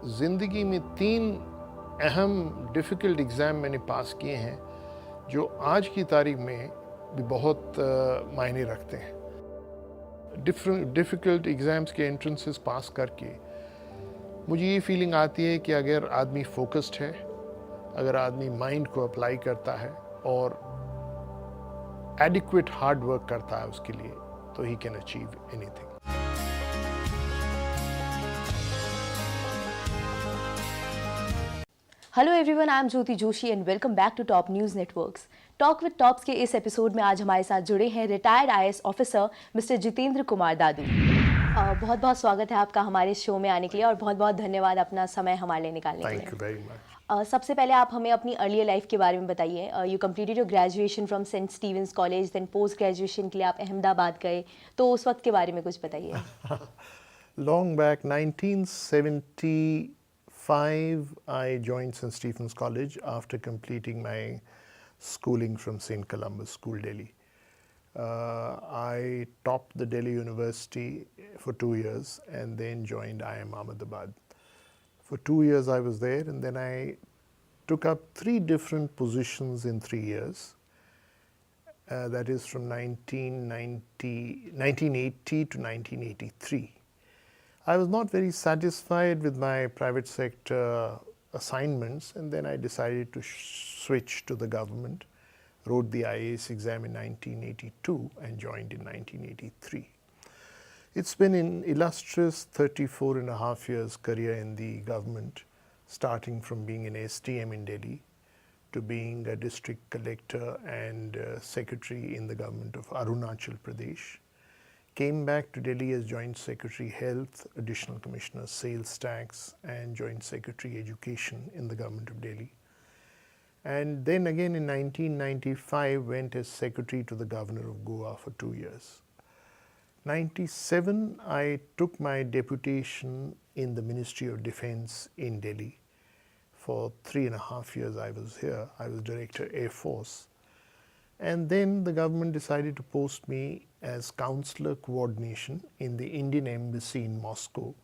ज़िंदगी में 3 अहम डिफ़िकल्ट एग्ज़ाम मैंने पास किए हैं जो आज की तारीख में भी बहुत मायने रखते हैं। डिफ़िकल्ट एग्ज़ाम्स के एंट्रेंसेस पास करके मुझे ये फीलिंग आती है कि अगर आदमी फोकस्ड है, अगर आदमी माइंड को अप्लाई करता है और एडिक्वेट हार्ड वर्क करता है उसके लिए, तो he can achieve anything. Hello everyone, I am Jyoti Joshi and welcome back to top news networks. Talk with tops के इस एपिसोड में आज हमारे साथ जुड़े हैं retired IAS officer mister Jitendra Kumar Dadu. बहुत बहुत स्वागत है आपका हमारे शो में आने के लिए और बहुत बहुत धन्यवाद अपना समय हमारे लिए निकालने के लिए। Thank you very much. सबसे पहले आप हमें अपनी अर्लियर लाइफ के बारे में बताइए। You completed your graduation from Saint Stephen's College, then post graduation के लिए आप अहमदाबाद गए, तो उस वक्त के बारे में कुछ बताइए। Long back, 1975, I joined St. Stephen's College after completing my schooling from St. Columba's School, Delhi. I topped the Delhi University for 2 years and then joined IIM Ahmedabad. For 2 years I was there, and then I took up 3 different positions in 3 years. That is from 1980 to 1983. I was not very satisfied with my private sector assignments, and then I decided to switch to the government, wrote the IAS exam in 1982 and joined in 1983. It's been an illustrious 34 and a half years career in the government, starting from being an STM in Delhi to being a district collector and secretary in the government of Arunachal Pradesh. Came back to Delhi as Joint Secretary Health, Additional Commissioner Sales Tax and Joint Secretary Education in the government of Delhi. And then again in 1995 went as Secretary to the Governor of Goa for 2 years. 97 I took my deputation in the Ministry of Defence in Delhi. For 3.5 years I was here. I was Director Air Force. And then the government decided to post me as Counselor Coordination in the Indian Embassy in Moscow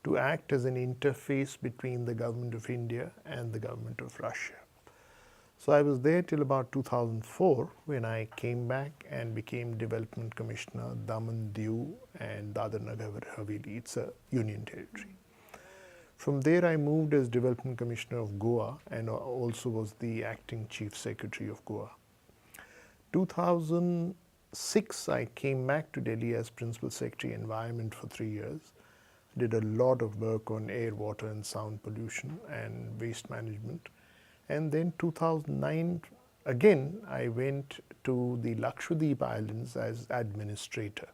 to act as an interface between the government of India and the government of Russia. So I was there till about 2004 when I came back and became Development Commissioner, Daman, Diu and Dadar Nagar Haveli. It's a union territory. From there I moved as Development Commissioner of Goa and also was the Acting Chief Secretary of Goa. 2006 I came back to Delhi as Principal Secretary Environment for 3 years. Did a lot of work on air, water and sound pollution and waste management. And then 2009 again I went to the Lakshadweep Islands as administrator.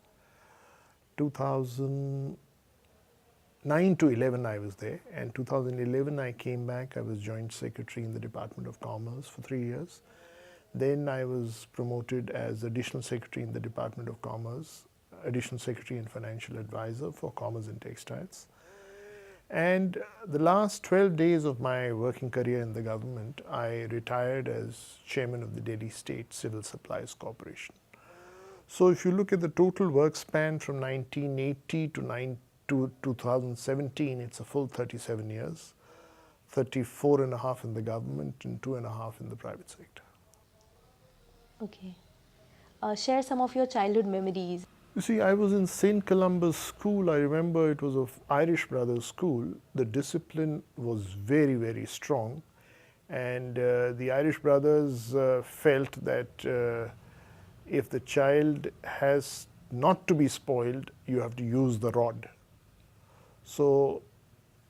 2009 to 11 I was there, and 2011 I came back. I was Joint Secretary in the Department of Commerce for 3 years. Then I was promoted as Additional Secretary in the Department of Commerce, Additional Secretary and Financial Advisor for Commerce and Textiles. And the last 12 days of my working career in the government, I retired as Chairman of the Delhi State Civil Supplies Corporation. So if you look at the total work span from 1980 to 2017, it's a full 37 years, 34 and a half in the government and 2.5 in the private sector. Okay. Share some of your childhood memories. You see, I was in St. Columba's School. I remember it was an Irish Brothers school. The discipline was very, very strong. And the Irish Brothers felt that if the child has not to be spoiled, you have to use the rod. So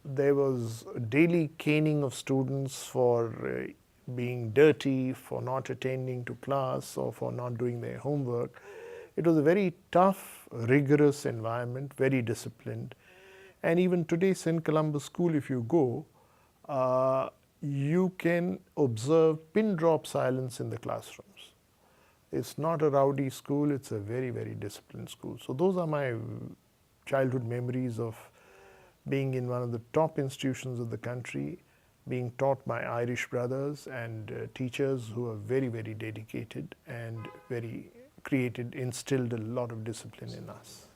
there was daily caning of students for being dirty, for not attending to class or for not doing their homework. It was a very tough, rigorous environment, very disciplined. And even today, St. Columba's School, if you go, you can observe pin drop silence in the classrooms. It's not a rowdy school, it's a very, very disciplined school. So those are my childhood memories of being in one of the top institutions of the country, being taught by Irish brothers and teachers who are very, very dedicated and very instilled a lot of discipline in us.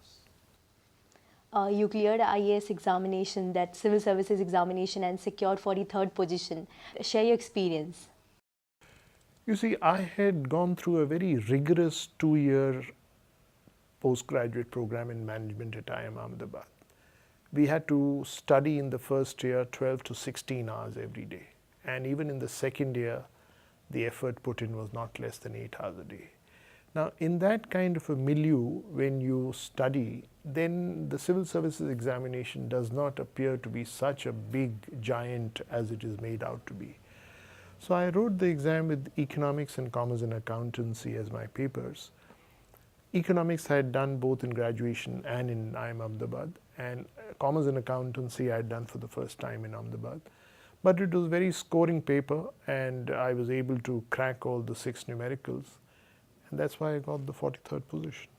You cleared IAS examination, that civil services examination, and secured 43rd position. Share your experience. You see, I had gone through a very rigorous 2-year postgraduate program in management at IIM Ahmedabad. We had to study in the first year 12 to 16 hours every day. And even in the second year, the effort put in was not less than 8 hours a day. Now, in that kind of a milieu, when you study, then the civil services examination does not appear to be such a big giant as it is made out to be. So I wrote the exam with economics and commerce and accountancy as my papers. Economics I had done both in graduation and in IIM Ahmedabad, and commerce and accountancy I had done for the first time in Ahmedabad. But it was very scoring paper, and I was able to crack all the 6 numericals, and that's why I got the 43rd position.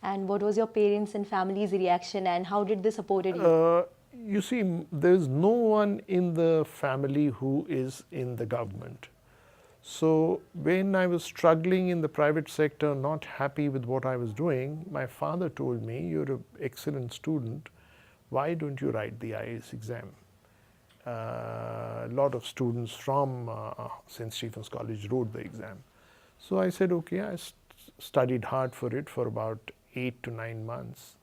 And what was your parents' and family's reaction, and how did they support you? You see, there's no one in the family who is in the government. So when I was struggling in the private sector, not happy with what I was doing, my father told me, "You're an excellent student. Why don't you write the IAS exam?" A lot of students from St. Stephen's College wrote the exam. So I said, okay, I studied hard for it for about 8 to 9 months.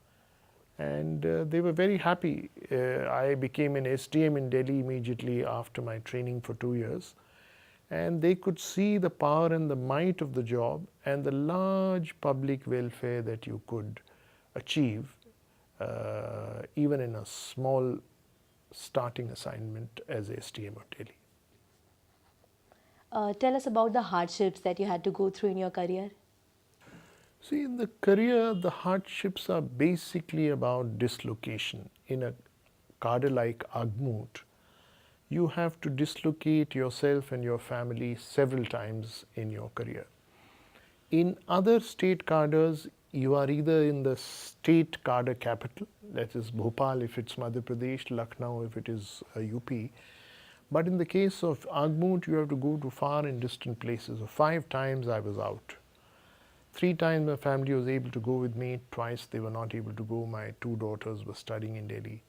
And they were very happy. I became an SDM in Delhi immediately after my training for 2 years. And they could see the power and the might of the job and the large public welfare that you could achieve even in a small starting assignment as SDM of Delhi. Tell us about the hardships that you had to go through in your career. See, in the career, the hardships are basically about dislocation. In a cadre like Untitled, you have to dislocate yourself and your family several times in your career. In other state cadres, you are either in the state cadre capital, that is Bhopal if it's Madhya Pradesh, Lucknow if it is UP. But in the case of Untitled, you have to go to far and distant places. So 5 times I was out. 3 times my family was able to go with me, twice they were not able to go. My 2 daughters were studying in Delhi.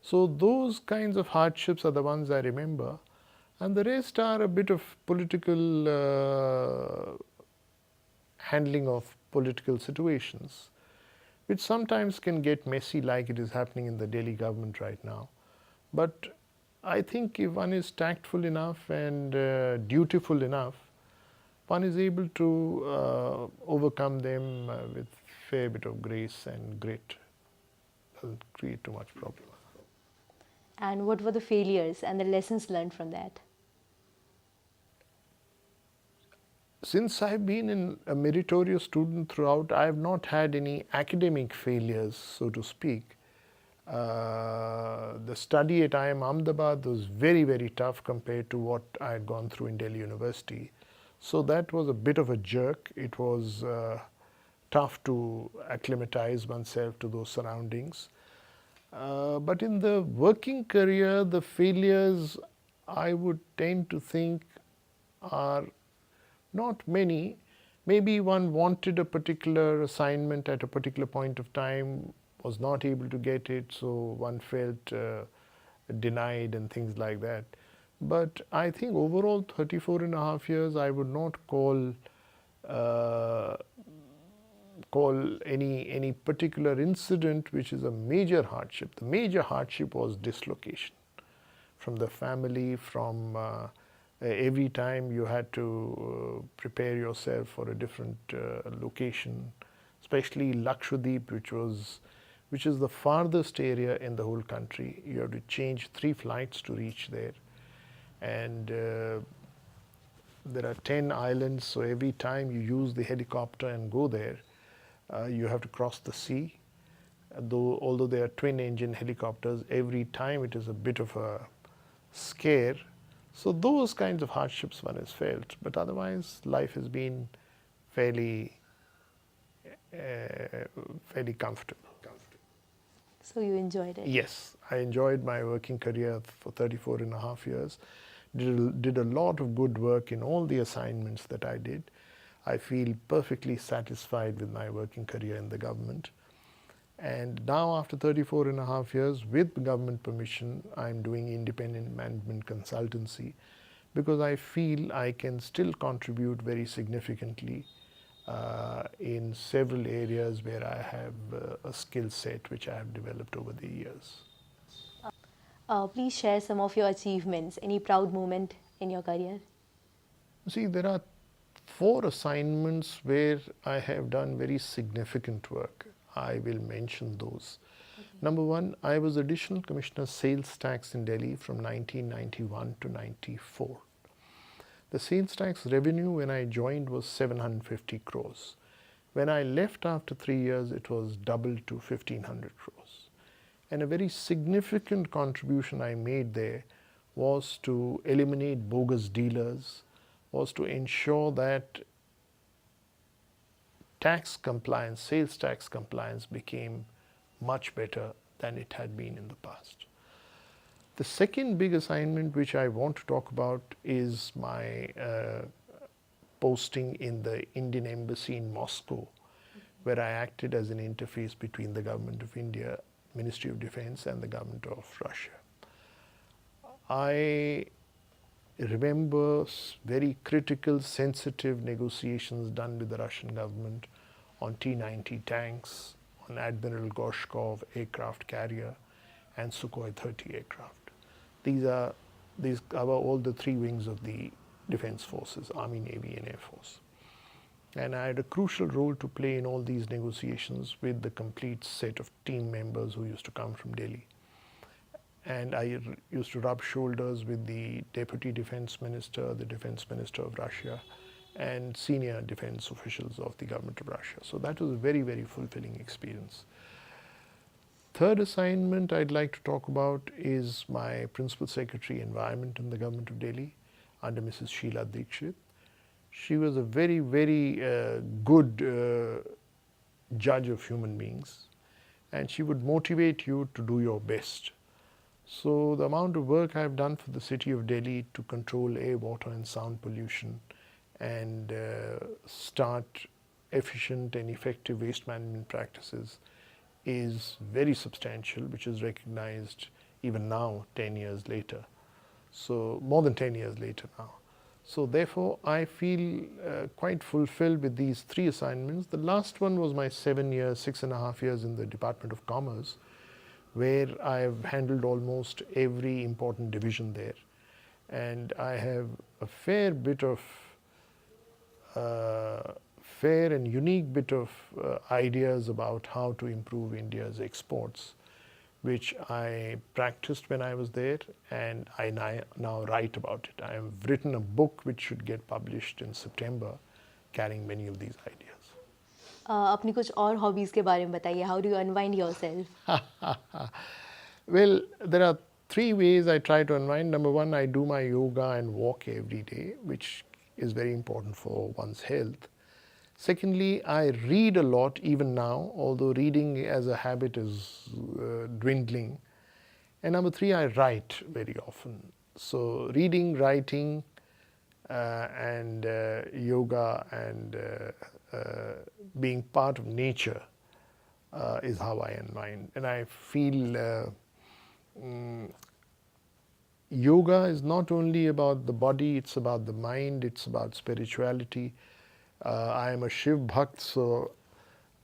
So those kinds of hardships are the ones I remember, and the rest are a bit of political handling of political situations, which sometimes can get messy like it is happening in the Delhi government right now. But I think if one is tactful enough and dutiful enough, one is able to overcome them with fair bit of grace and grit. Doesn't create too much problem. And what were the failures and the lessons learned from that? Since I've been a meritorious student throughout, I have not had any academic failures, so to speak. The study at IIM Ahmedabad was very, very tough compared to what I had gone through in Delhi University. So that was a bit of a jerk. It was tough to acclimatize oneself to those surroundings. But in the working career, the failures I would tend to think are not many. Maybe one wanted a particular assignment at a particular point of time, was not able to get it, so one felt denied and things like that. But I think overall 34 and a half years, I would not call any particular incident which is a major hardship. The major hardship was dislocation from the family, from every time you had to prepare yourself for a different location, especially Lakshadweep, which is the farthest area in the whole country. You have to change 3 flights to reach there. And there are 10 islands, so every time you use the helicopter and go there, you have to cross the sea. Although they are twin-engine helicopters, every time it is a bit of a scare. So those kinds of hardships one has felt, but otherwise life has been fairly comfortable. So you enjoyed it? Yes, I enjoyed my working career for 34 and a half years. Did a lot of good work in all the assignments that I did. I feel perfectly satisfied with my working career in the government. And now after 34 and a half years, with government permission, I'm doing independent management consultancy because I feel I can still contribute very significantly in several areas where I have a skill set which I have developed over the years. Please share some of your achievements, any proud moment in your career. See, there are 4 assignments where I have done very significant work. I will mention those. Okay. Number 1, I was Additional Commissioner Sales Tax in Delhi from 1991 to 94. The sales tax revenue when I joined was 750 crores. When I left after 3 years, it was doubled to 1500 crores. And a very significant contribution I made there was to eliminate bogus dealers, was to ensure that tax compliance, sales tax compliance became much better than it had been in the past. The second big assignment which I want to talk about is my posting in the Indian Embassy in Moscow, where I acted as an interface between the Government of India, Ministry of Defense, and the Government of Russia. I remember very critical, sensitive negotiations done with the Russian government on T-90 tanks, on Admiral Gorshkov aircraft carrier, and Sukhoi 30 aircraft. These cover all the 3 wings of the defense forces, Army, Navy, and Air Force. And I had a crucial role to play in all these negotiations with the complete set of team members who used to come from Delhi. And I used to rub shoulders with the Deputy Defense Minister, the Defense Minister of Russia, and senior defense officials of the Government of Russia. So that was a very, very fulfilling experience. Third assignment I'd like to talk about is my Principal Secretary Environment in the Government of Delhi under Mrs. Sheila Dikshit. She was a very, very good judge of human beings, and she would motivate you to do your best. So the amount of work I've done for the city of Delhi to control air, water, and sound pollution and start efficient and effective waste management practices is very substantial, which is recognized even now, 10 years later. So more than 10 years later now. So therefore, I feel quite fulfilled with these 3 assignments. The last one was my 7 years, 6.5 years in the Department of Commerce, where I have handled almost every important division there. And I have a fair and unique bit of ideas about how to improve India's exports, which I practiced when I was there, and I now write about it. I have written a book which should get published in September, carrying many of these ideas. अपनी कुछ और hobbies के बारे में बताइए. How do you unwind yourself? Well, there are 3 ways I try to unwind. Number 1, I do my yoga and walk every day, which is very important for one's health. Secondly, I read a lot even now, although reading as a habit is dwindling. And number 3, I write very often. So reading, writing, and yoga and being part of nature is how I unwind. And I feel yoga is not only about the body, it's about the mind, it's about spirituality. I am a Shiv Bhakt, so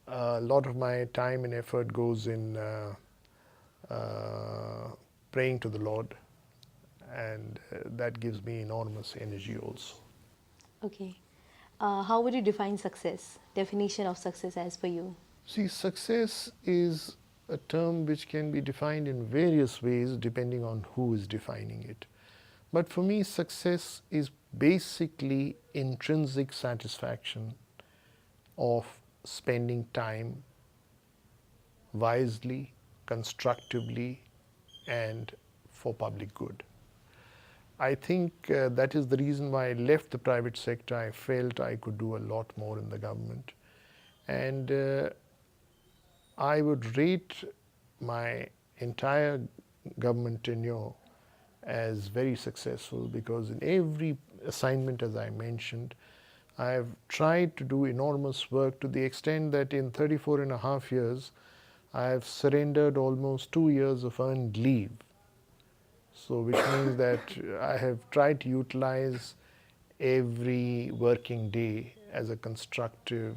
a lot of my time and effort goes in praying to the Lord, and that gives me enormous energy also. Okay. How would you define success? Definition of success as per you? See, success is a term which can be defined in various ways depending on who is defining it. But for me, success is basically intrinsic satisfaction of spending time wisely, constructively, and for public good. I think that is the reason why I left the private sector. I felt I could do a lot more in the government. And I would rate my entire government tenure as very successful, because in every assignment, as I mentioned, I have tried to do enormous work to the extent that in 34 and a half years, I have surrendered almost 2 years of earned leave. So, which means that I have tried to utilize every working day as a constructive,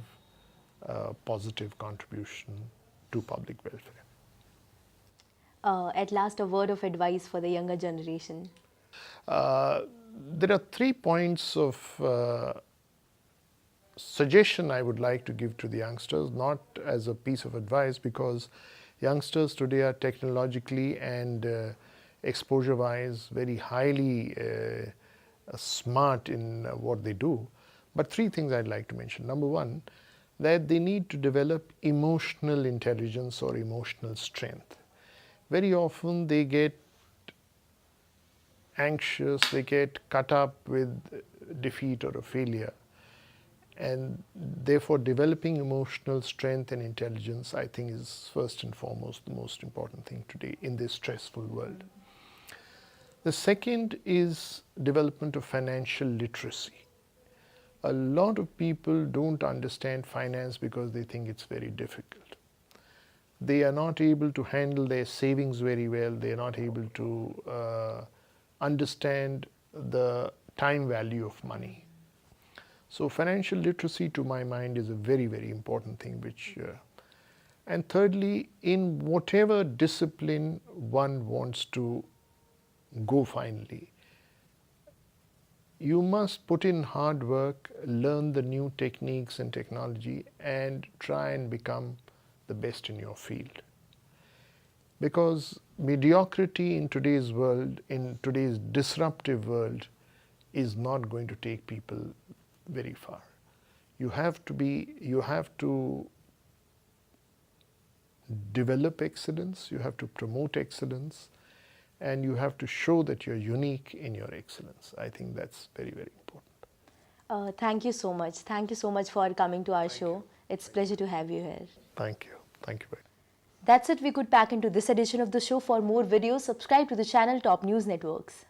positive contribution to public welfare. At last, a word of advice for the younger generation. There are 3 points of suggestion I would like to give to the youngsters, not as a piece of advice, because youngsters today are technologically and exposure wise very highly smart in what they do. But 3 things I'd like to mention. Number 1, that they need to develop emotional intelligence or emotional strength. Very often they get anxious, they get cut up with defeat or a failure. And therefore, developing emotional strength and intelligence, I think, is first and foremost the most important thing today in this stressful world. The second is development of financial literacy. A lot of people don't understand finance because they think it's very difficult. They are not able to handle their savings very well. They are not able to understand the time value of money. So financial literacy, to my mind, is a very, very important thing. And thirdly, in whatever discipline one wants to go finally, you must put in hard work, learn the new techniques and technology, and try and become the best in your field. Because mediocrity in today's world, in today's disruptive world, is not going to take people very far. You have to develop excellence, you have to promote excellence, and you have to show that you're unique in your excellence. I think that's very, very important. Thank you so much. Thank you so much for coming to our show. It's a pleasure to have you here. Thank you. Thank you very much. That's it. We could pack into this edition of the show. For more videos, subscribe to the channel Top News Networks.